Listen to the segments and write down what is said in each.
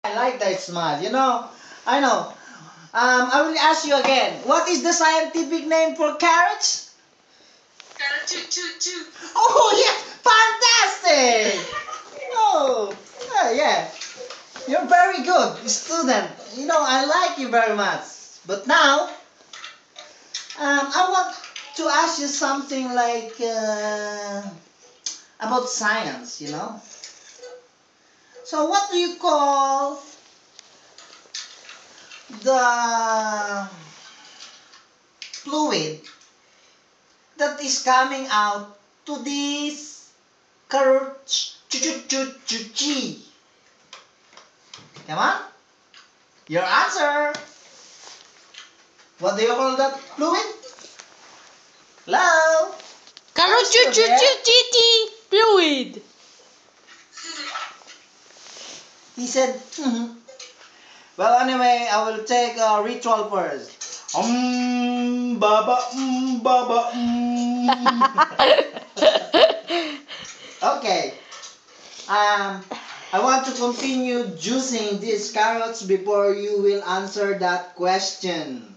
I like that smile, I know. I will ask you again. What is the scientific name for carrots? Carrot choo choo choo. Oh, yeah! Fantastic! Oh, yeah. You're very good student. I like you very much. But now, I want to ask you something like about science. So what do you call the fluid that is coming out to this carrot? Come on, your answer. What do you call that fluid? Hello? Carrot choo choo choo choo fluid. He said, Well, anyway, I will take a ritual first. Baba, baba, Okay. I want to continue juicing these carrots before you will answer that question.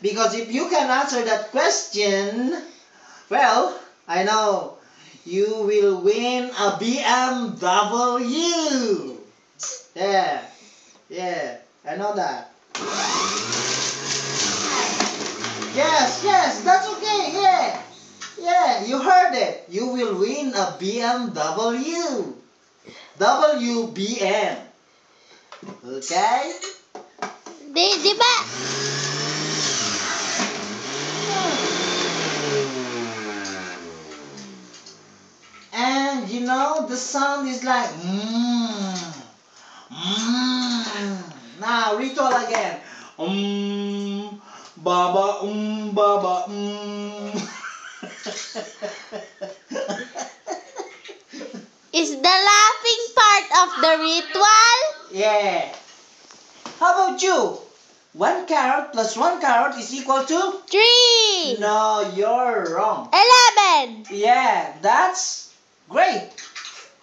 Because if you can answer that question, well, I know you will win a BMW. Yeah, I know that. Yes, that's okay, yeah, you heard it. You will win a BMW. WBM. Okay? Di ba? And the sound is like Now ritual again. Baba, baba, Is the laughing part of the ritual? Yeah. How about you? 1 carrot plus 1 carrot is equal to? 3. No, you're wrong. 11. Yeah, that's great.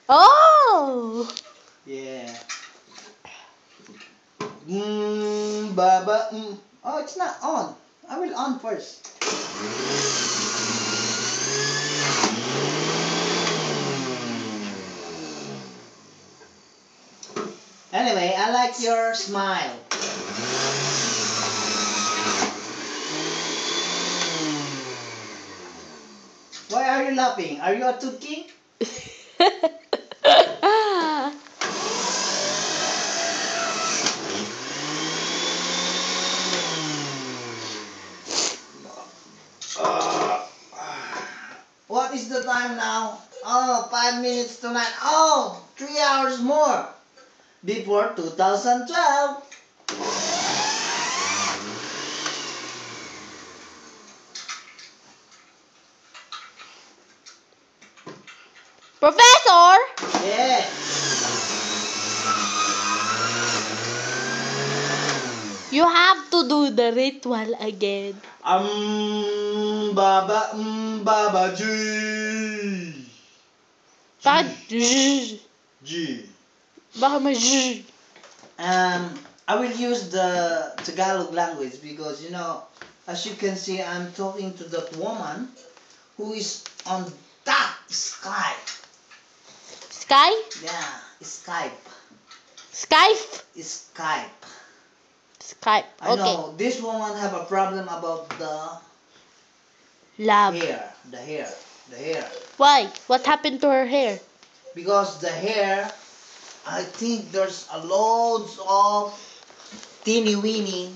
Oh. Yeah. Baba, Oh, it's not on. I will on first. Anyway, I like your smile. Why are you laughing? Are you a tuki? What is the time now? Oh, 5 minutes to 9. Oh, 3 hours more. Before 2012. Professor? Yeah. You have to do the ritual again. Baba, Baba, G. Bakit zzz? G. Baka may zzz. I will use the Tagalog language because, as you can see, I'm talking to that woman who is on that Skype. Sky? Yeah, Skype. Skype? Skype. Skype. I Okay. know this woman have a problem about the Lab. hair. The hair. Why? What happened to her hair? Because the hair, I think there's a loads of teeny weeny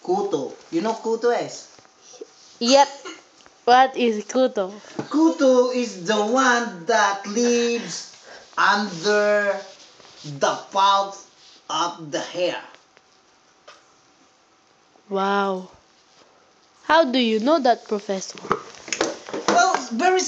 kuto. You know kuto is? Yep. What is kuto? Kuto is the one that lives under the pulp of the hair. Wow. How do you know that, Professor? Well, very